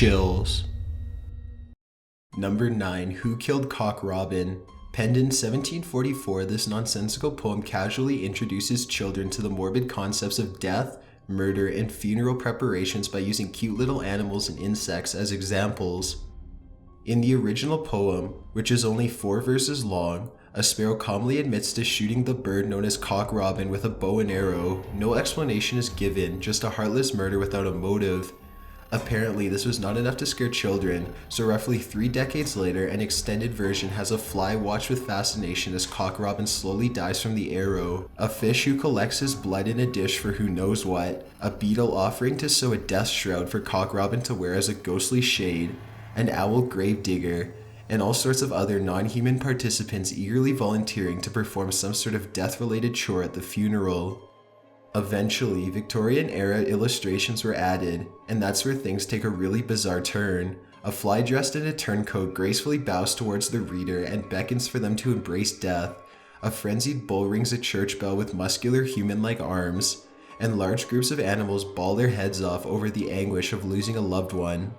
chills. Number 9. Who Killed Cock Robin? Penned in 1744, this nonsensical poem casually introduces children to the morbid concepts of death, murder, and funeral preparations by using cute little animals and insects as examples. In the original poem, which is only 4 verses long, a sparrow calmly admits to shooting the bird known as Cock Robin with a bow and arrow. No explanation is given, just a heartless murder without a motive. Apparently, this was not enough to scare children, so roughly 3 decades later, an extended version has a fly watched with fascination as Cock Robin slowly dies from the arrow, a fish who collects his blood in a dish for who knows what, a beetle offering to sew a death shroud for Cock Robin to wear as a ghostly shade, an owl grave digger, and all sorts of other non-human participants eagerly volunteering to perform some sort of death-related chore at the funeral. Eventually, Victorian-era illustrations were added, and that's where things take a really bizarre turn. A fly dressed in a turncoat gracefully bows towards the reader and beckons for them to embrace death. A frenzied bull rings a church bell with muscular human-like arms, and large groups of animals bawl their heads off over the anguish of losing a loved one.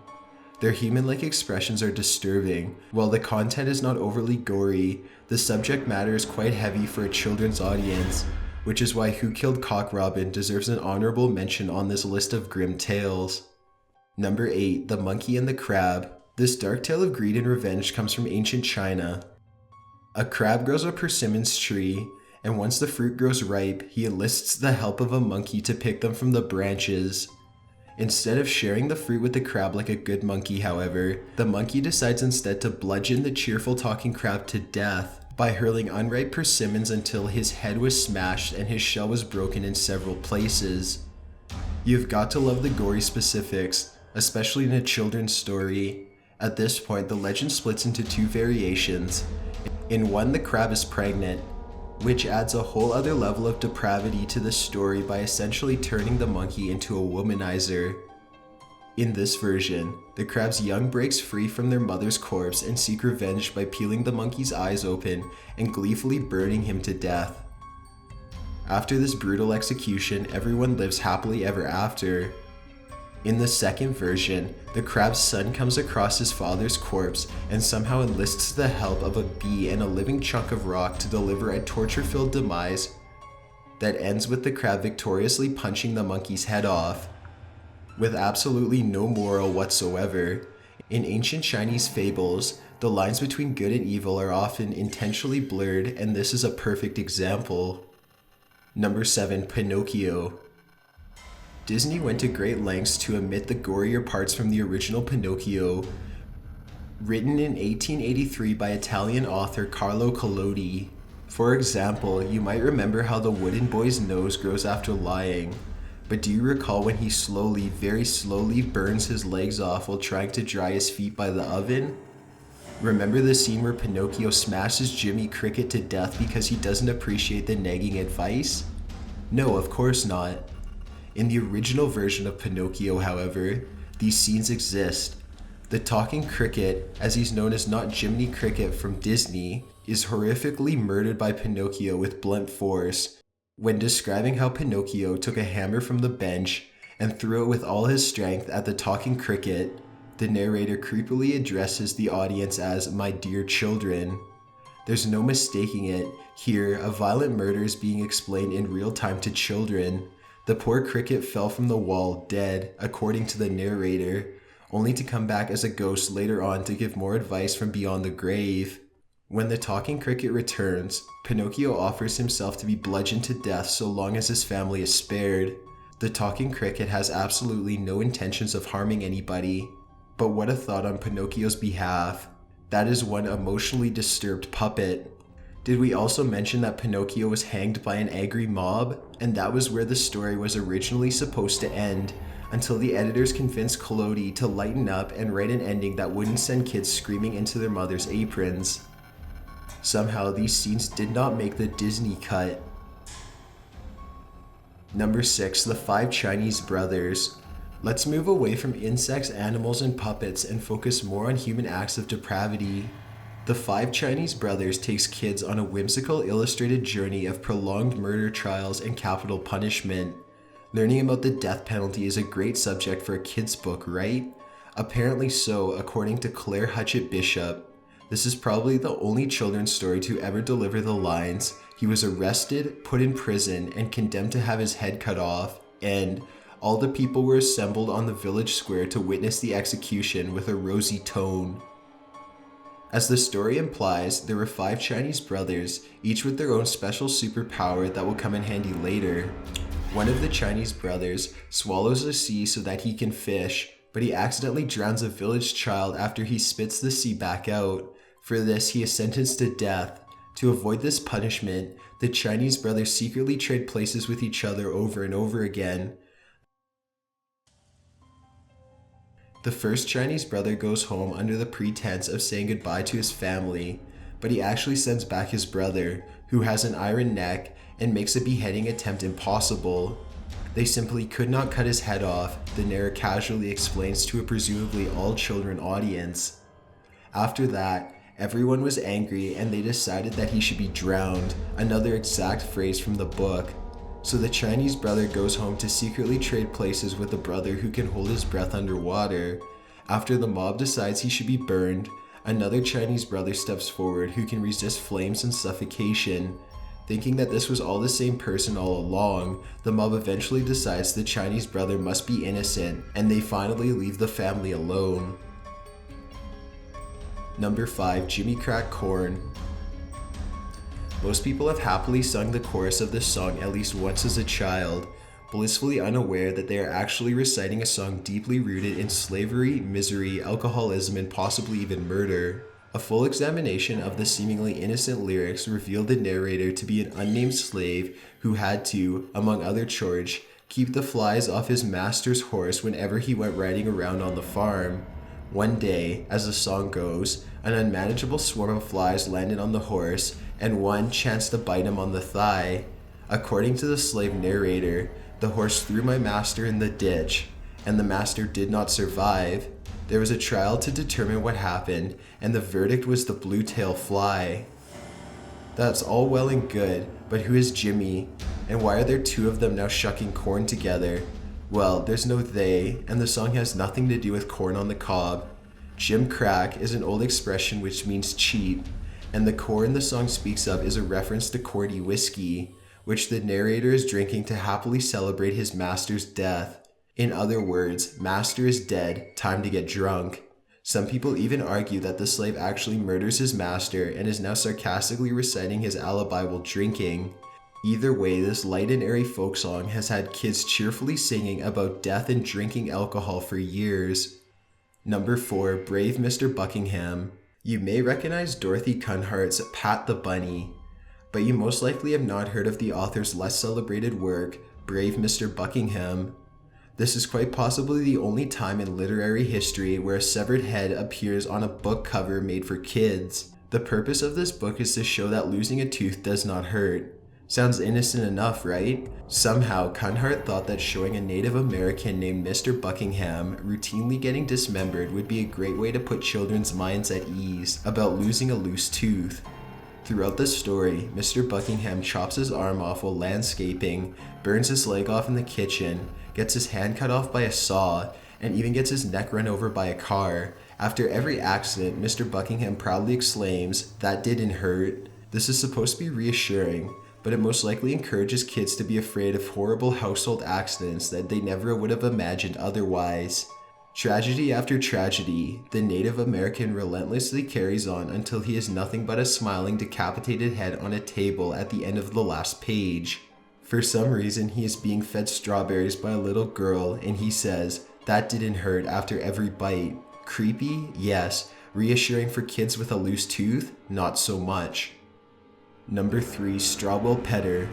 Their human-like expressions are disturbing. While the content is not overly gory, the subject matter is quite heavy for a children's audience, which is why Who Killed Cock Robin deserves an honorable mention on this list of grim tales. Number 8. The Monkey and the Crab. This dark tale of greed and revenge comes from ancient China. A crab grows a persimmons tree, and once the fruit grows ripe, he enlists the help of a monkey to pick them from the branches. Instead of sharing the fruit with the crab like a good monkey, however, the monkey decides instead to bludgeon the cheerful talking crab to death by hurling unripe persimmons until his head was smashed and his shell was broken in several places. You've got to love the gory specifics, especially in a children's story. At this point, the legend splits into 2 variations. In one, the crab is pregnant, which adds a whole other level of depravity to the story by essentially turning the monkey into a womanizer. In this version, the crab's young breaks free from their mother's corpse and seek revenge by peeling the monkey's eyes open and gleefully burning him to death. After this brutal execution, everyone lives happily ever after. In the second version, the crab's son comes across his father's corpse and somehow enlists the help of a bee and a living chunk of rock to deliver a torture-filled demise that ends with the crab victoriously punching the monkey's head off. With absolutely no moral whatsoever. In ancient Chinese fables, the lines between good and evil are often intentionally blurred, and this is a perfect example. Number 7. Pinocchio. Disney went to great lengths to omit the gorier parts from the original Pinocchio, written in 1883 by Italian author Carlo Collodi. For example, you might remember how the wooden boy's nose grows after lying. But do you recall when he slowly, very slowly burns his legs off while trying to dry his feet by the oven? Remember the scene where Pinocchio smashes Jimmy Cricket to death because he doesn't appreciate the nagging advice? No, of course not. In the original version of Pinocchio, however, these scenes exist. The talking cricket, as he's known as not Jiminy Cricket from Disney, is horrifically murdered by Pinocchio with blunt force. When describing how Pinocchio took a hammer from the bench and threw it with all his strength at the talking cricket, the narrator creepily addresses the audience as "my dear children." There's no mistaking it. Here, a violent murder is being explained in real time to children. The poor cricket fell from the wall dead, according to the narrator, only to come back as a ghost later on to give more advice from beyond the grave. When the talking cricket returns, Pinocchio offers himself to be bludgeoned to death so long as his family is spared. The talking cricket has absolutely no intentions of harming anybody. But what a thought on Pinocchio's behalf. That is one emotionally disturbed puppet. Did we also mention that Pinocchio was hanged by an angry mob? And that was where the story was originally supposed to end, until the editors convinced Collodi to lighten up and write an ending that wouldn't send kids screaming into their mother's aprons. Somehow, these scenes did not make the Disney cut. Number 6. The 5 Chinese Brothers. Let's move away from insects, animals, and puppets and focus more on human acts of depravity. The 5 Chinese Brothers takes kids on a whimsical illustrated journey of prolonged murder trials and capital punishment. Learning about the death penalty is a great subject for a kid's book, right? Apparently so, according to Claire Hutchett Bishop. This is probably the only children's story to ever deliver the lines, "He was arrested, put in prison, and condemned to have his head cut off," and "All the people were assembled on the village square to witness the execution with a rosy tone." As the story implies, there were 5 Chinese brothers, each with their own special superpower that will come in handy later. One of the Chinese brothers swallows the sea so that he can fish, but he accidentally drowns a village child after he spits the sea back out. For this, he is sentenced to death. To avoid this punishment, the Chinese brothers secretly trade places with each other over and over again. The first Chinese brother goes home under the pretense of saying goodbye to his family, but he actually sends back his brother, who has an iron neck and makes a beheading attempt impossible. They simply could not cut his head off, the narrator casually explains to a presumably all-children audience. After that, everyone was angry and they decided that he should be drowned, another exact phrase from the book. So the Chinese brother goes home to secretly trade places with the brother who can hold his breath underwater. After the mob decides he should be burned, another Chinese brother steps forward who can resist flames and suffocation. Thinking that this was all the same person all along, the mob eventually decides the Chinese brother must be innocent, and they finally leave the family alone. Number 5. Jimmy Crack Corn. Most people have happily sung the chorus of this song at least once as a child, blissfully unaware that they are actually reciting a song deeply rooted in slavery, misery, alcoholism, and possibly even murder. A full examination of the seemingly innocent lyrics revealed the narrator to be an unnamed slave who had to, among other chores, keep the flies off his master's horse whenever he went riding around on the farm. One day, as the song goes, an unmanageable swarm of flies landed on the horse, and one chanced to bite him on the thigh. According to the slave narrator, the horse threw my master in the ditch, and the master did not survive. There was a trial to determine what happened, and the verdict was the blue-tail fly. That's all well and good, but who is Jimmy? And why are there 2 of them now shucking corn together? Well, there's no they, and the song has nothing to do with corn on the cob. Jim Crack is an old expression which means cheap, and the corn the song speaks of is a reference to corny whiskey, which the narrator is drinking to happily celebrate his master's death. In other words, master is dead, time to get drunk. Some people even argue that the slave actually murders his master and is now sarcastically reciting his alibi while drinking. Either way, this light and airy folk song has had kids cheerfully singing about death and drinking alcohol for years. Number 4. Brave Mr. Buckingham. You may recognize Dorothy Cunhart's Pat the Bunny, but you most likely have not heard of the author's less celebrated work, Brave Mr. Buckingham. This is quite possibly the only time in literary history where a severed head appears on a book cover made for kids. The purpose of this book is to show that losing a tooth does not hurt. Sounds innocent enough, right? Somehow, Cunhart thought that showing a Native American named Mr. Buckingham routinely getting dismembered would be a great way to put children's minds at ease about losing a loose tooth. Throughout the story, Mr. Buckingham chops his arm off while landscaping, burns his leg off in the kitchen, gets his hand cut off by a saw, and even gets his neck run over by a car. After every accident, Mr. Buckingham proudly exclaims, "That didn't hurt." This is supposed to be reassuring, but it most likely encourages kids to be afraid of horrible household accidents that they never would have imagined otherwise. Tragedy after tragedy, the Native American relentlessly carries on until he is nothing but a smiling, decapitated head on a table at the end of the last page. For some reason, he is being fed strawberries by a little girl, and he says, "That didn't hurt," after every bite. Creepy? Yes. Reassuring for kids with a loose tooth? Not so much. Number 3. Strawwell Petter.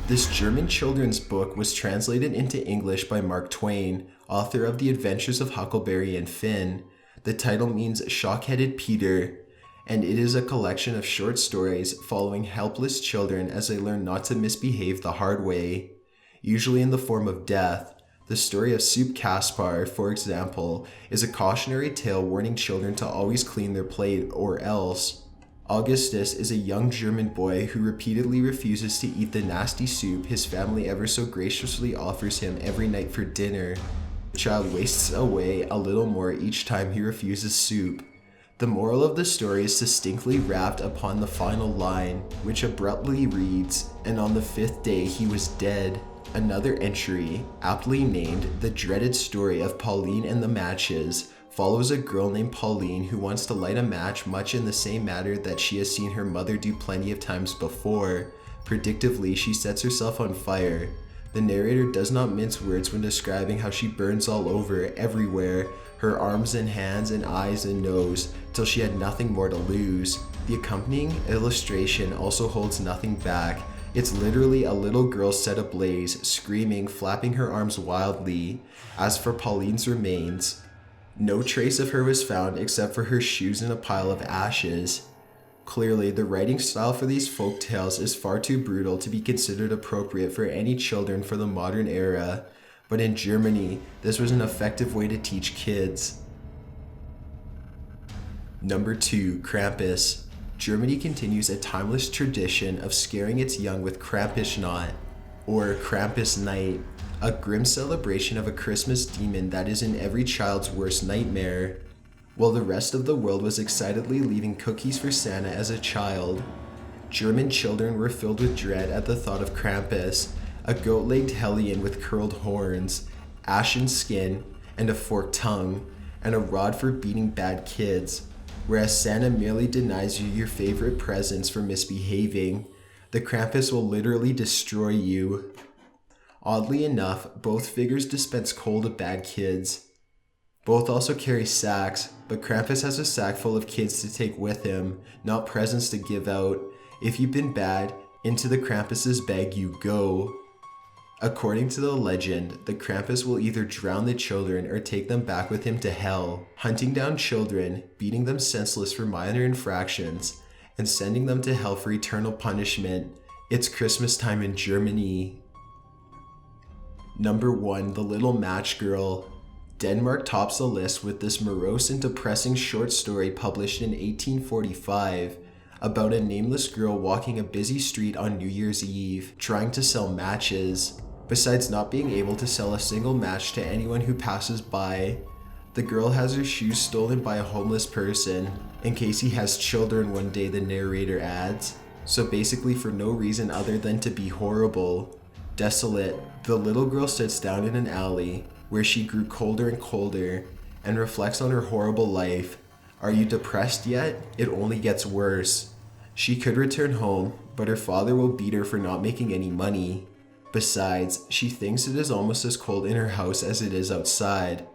This German children's book was translated into English by Mark Twain, author of The Adventures of Huckleberry and Finn. The title means Shock-Headed Peter, and it is a collection of short stories following helpless children as they learn not to misbehave the hard way, usually in the form of death. The story of Soup Caspar, for example, is a cautionary tale warning children to always clean their plate or else. Augustus is a young German boy who repeatedly refuses to eat the nasty soup his family ever so graciously offers him every night for dinner. The child wastes away a little more each time he refuses soup. The moral of the story is distinctly rapped upon the final line, which abruptly reads, "And on the 5th day he was dead." Another entry, aptly named The Dreaded Story of Pauline and the Matches, follows a girl named Pauline who wants to light a match much in the same manner that she has seen her mother do plenty of times before. Predictably, she sets herself on fire. The narrator does not mince words when describing how she burns all over, everywhere, her arms and hands and eyes and nose, till she had nothing more to lose. The accompanying illustration also holds nothing back. It's literally a little girl set ablaze, screaming, flapping her arms wildly. As for Pauline's remains, no trace of her was found except for her shoes in a pile of ashes. Clearly, the writing style for these folk tales is far too brutal to be considered appropriate for any children for the modern era, but in Germany, this was an effective way to teach kids. Number 2, Krampus. Germany continues a timeless tradition of scaring its young with Krampusnacht, or Krampus Night, a grim celebration of a Christmas demon that is in every child's worst nightmare. While the rest of the world was excitedly leaving cookies for Santa as a child, German children were filled with dread at the thought of Krampus, a goat-legged hellion with curled horns, ashen skin, and a forked tongue, and a rod for beating bad kids. Whereas Santa merely denies you your favorite presents for misbehaving, the Krampus will literally destroy you. Oddly enough, both figures dispense coal to bad kids. Both also carry sacks, but Krampus has a sack full of kids to take with him, not presents to give out. If you've been bad, into the Krampus's bag you go. According to the legend, the Krampus will either drown the children or take them back with him to hell, hunting down children, beating them senseless for minor infractions, and sending them to hell for eternal punishment. It's Christmas time in Germany. Number 1, The Little Match Girl. Denmark tops the list with this morose and depressing short story published in 1845 about a nameless girl walking a busy street on New Year's Eve, trying to sell matches. Besides not being able to sell a single match to anyone who passes by, the girl has her shoes stolen by a homeless person, in case he has children one day, the narrator adds. So basically for no reason other than to be horrible. Desolate, the little girl sits down in an alley, where she grew colder and colder, and reflects on her horrible life. Are you depressed yet? It only gets worse. She could return home, but her father will beat her for not making any money. Besides, she thinks it is almost as cold in her house as it is outside.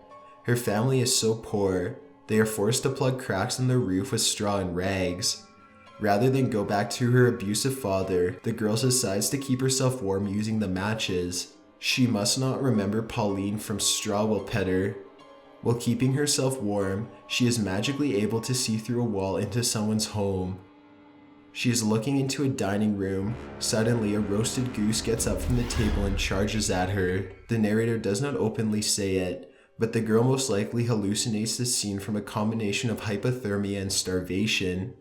Her family is so poor, they are forced to plug cracks in the roof with straw and rags. Rather than go back to her abusive father, the girl decides to keep herself warm using the matches. She must not remember Pauline from Straw Will Pet Her. While keeping herself warm, she is magically able to see through a wall into someone's home. She is looking into a dining room. Suddenly, a roasted goose gets up from the table and charges at her. The narrator does not openly say it, but the girl most likely hallucinates the scene from a combination of hypothermia and starvation.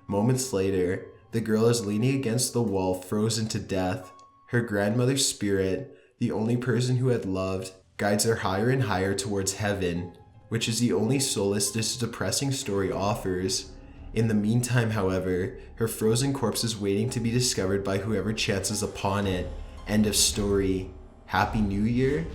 Moments later, the girl is leaning against the wall, frozen to death. Her grandmother's spirit, the only person who had loved, guides her higher and higher towards heaven, which is the only solace this depressing story offers. In the meantime, however, her frozen corpse is waiting to be discovered by whoever chances upon it. End of story. Happy New Year?